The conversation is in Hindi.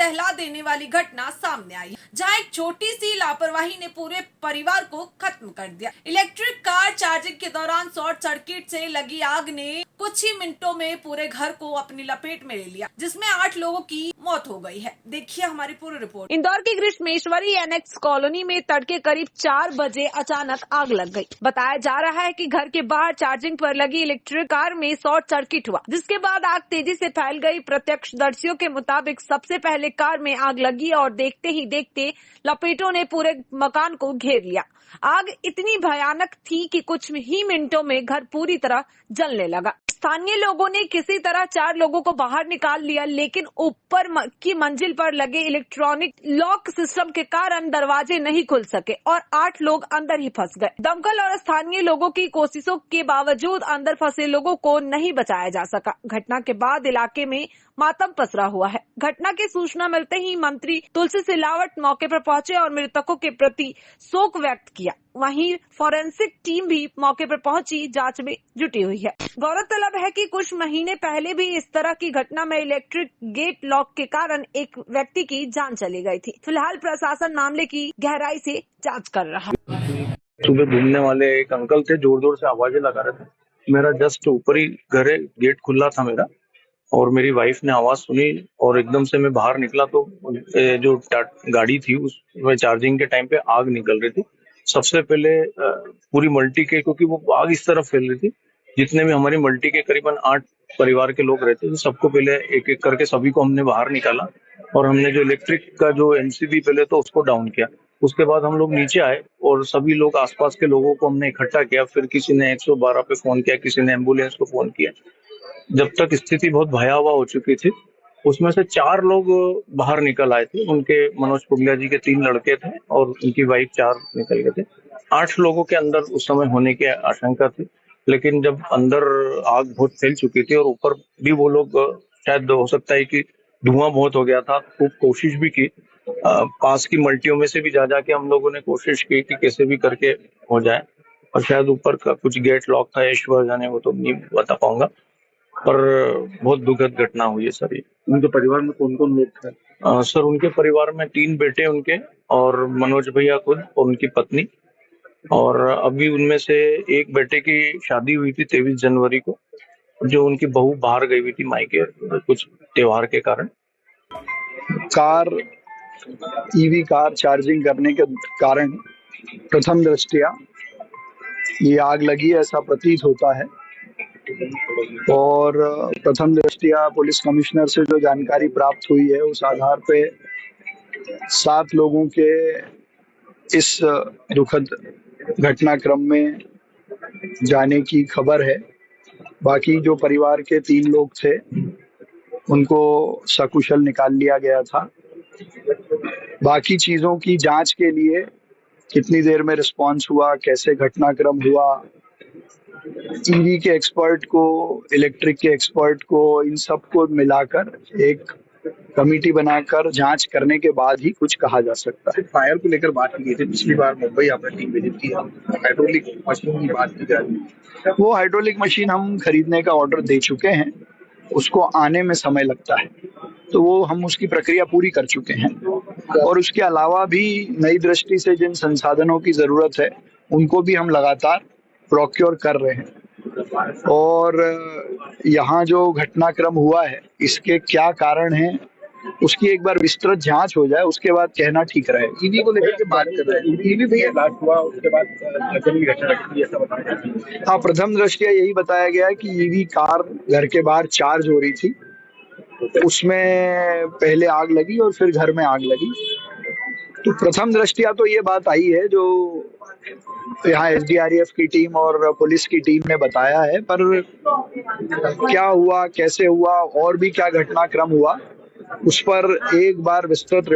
दहला देने वाली घटना सामने आई, जहां एक छोटी सी लापरवाही ने पूरे परिवार को खत्म कर दिया। इलेक्ट्रिक कार चार्जिंग के दौरान शॉर्ट सर्किट से लगी आग ने कुछ ही मिनटों में पूरे घर को अपनी लपेट में ले लिया, जिसमें 8 लोगों की मौत हो गई है। देखिए हमारी पूरी रिपोर्ट। इंदौर की ग्रीष्मेश्वरी एनेक्स कॉलोनी में तड़के करीब 4 बजे अचानक आग लग गई। बताया जा रहा है कि घर के बाहर चार्जिंग पर लगी इलेक्ट्रिक कार में शॉर्ट सर्किट हुआ, जिसके बाद आग तेजी से फैल गई। प्रत्यक्षदर्शियों के मुताबिक सबसे पहले कार में आग लगी और देखते ही देखते लपेटों ने पूरे मकान को घेर लिया। आग इतनी भयानक थी कि कुछ ही मिनटों में घर पूरी तरह जलने लगा। स्थानीय लोगों ने किसी तरह 4 लोगों को बाहर निकाल लिया, लेकिन ऊपर की मंजिल पर लगे इलेक्ट्रॉनिक लॉक सिस्टम के कारण दरवाजे नहीं खुल सके और 8 लोग अंदर ही फंस गए। दमकल और स्थानीय लोगों की कोशिशों के बावजूद अंदर फंसे लोगों को नहीं बचाया जा सका। घटना के बाद इलाके में मातम पसरा हुआ है। घटना की सूचना मिलते ही मंत्री तुलसी सिलावट मौके पर पहुंचे और मृतकों के प्रति शोक व्यक्त किया। वहीं फॉरेंसिक टीम भी मौके पर पहुंची जांच में जुटी हुई है। गौरतलब है कि कुछ महीने पहले भी इस तरह की घटना में इलेक्ट्रिक गेट लॉक के कारण एक व्यक्ति की जान चली गई थी। फिलहाल प्रशासन मामले की गहराई से जांच कर रहा है। सुबह घूमने वाले एक अंकल थे, जोर जोर से आवाजें लगा रहे थे। मेरा जस्ट ऊपर ही घर है, गेट खुला था मेरा, और मेरी वाइफ ने आवाज सुनी और एकदम से मैं बाहर निकला तो जो गाड़ी थी उसमें चार्जिंग के टाइम पे आग निकल रही थी। सबसे पहले पूरी मल्टी के, क्योंकि वो आग इस तरफ फैल रही थी, जितने भी हमारी मल्टी के करीबन 8 परिवार के लोग रहते थे, सबको पहले एक एक करके सभी को हमने बाहर निकाला और हमने जो इलेक्ट्रिक का जो एमसीबी पहले तो उसको डाउन किया। उसके बाद हम लोग नीचे आए और सभी लोग आसपास के लोगों को हमने इकट्ठा किया। फिर किसी ने 112 पे फोन किया, किसी ने एम्बुलेंस को फोन किया। जब तक स्थिति बहुत भयावह हो चुकी थी, उसमें से 4 लोग बाहर निकल आए थे। उनके मनोज पुगलिया जी के 3 लड़के थे और उनकी वाइफ 4 निकल गए थे। 8 लोगों के अंदर उस समय होने की आशंका थी, लेकिन जब अंदर आग बहुत फैल चुकी थी और ऊपर भी वो लोग, शायद हो सकता है कि धुआं बहुत हो गया था, खूब कोशिश भी की। पास की मल्टियों में से भी जा जाके हम लोगों ने कोशिश की कि कैसे भी करके हो जाए, और शायद ऊपर का कुछ गेट लॉक था, ईश्वर जाने, वो तो नहीं बता पाऊंगा। पर बहुत दुखद घटना हुई है सर। उनके परिवार में कौन कौन लोग थे? सर उनके परिवार में 3 बेटे उनके, और मनोज भैया खुद और उनकी पत्नी, और अभी उनमें से एक बेटे की शादी हुई थी 23 जनवरी को, जो उनकी बहू बाहर गई हुई थी मायके कुछ त्योहार के कारण। ईवी कार चार्जिंग करने के कारण प्रथम दृष्टया ये आग लगी ऐसा प्रतीत होता है, और प्रथम दृष्टया पुलिस कमिश्नर से जो जानकारी प्राप्त हुई है उस आधार पे 7 लोगों के इस दुखद घटनाक्रम में जाने की खबर है। बाकी जो परिवार के 3 लोग थे उनको सकुशल निकाल लिया गया था। बाकी चीजों की जांच के लिए कितनी देर में रिस्पांस हुआ, कैसे घटनाक्रम हुआ, ईवी के एक्सपर्ट को, इलेक्ट्रिक के एक्सपर्ट को, इन सब को मिलाकर एक कमेटी बनाकर जांच करने के बाद ही कुछ कहा जा सकता है। फायर को लेकर बात की गई थी, पिछली बार मुंबई आपने टीम विजिट की, हाइड्रोलिक मशीन की बात की जा रही है। वो हाइड्रोलिक मशीन हम खरीदने का ऑर्डर दे चुके हैं, उसको आने में समय लगता है, तो वो हम उसकी प्रक्रिया पूरी कर चुके हैं। और उसके अलावा भी नई दृष्टि से जिन संसाधनों की जरूरत है उनको भी हम लगातार प्रोक्योर कर रहे हैं। और यहाँ जो घटनाक्रम हुआ है इसके क्या कारण हैं उसकी एक बार विस्तृत जांच हो जाए, उसके बाद कहना ठीक रहे। ईवी को लेकर के बात कर रहे हैं, ईवी भैया ब्लास्ट हुआ, उसके बाद लगन की घटना घटी, ऐसा बताया जाता है। हाँ, प्रथम दृष्टया यही बताया गया है कि ईवी कार घर के बाहर चार्ज हो रही थी, उसमें पहले आग लगी और फिर घर में आग लगी। तो प्रथम दृष्टया तो ये बात आई है जो यहाँ एसडीआरएफ की टीम और पुलिस की टीम ने बताया है, पर क्या हुआ, कैसे हुआ और भी क्या घटनाक्रम हुआ उस पर एक बार विस्तृत रिपोर्ट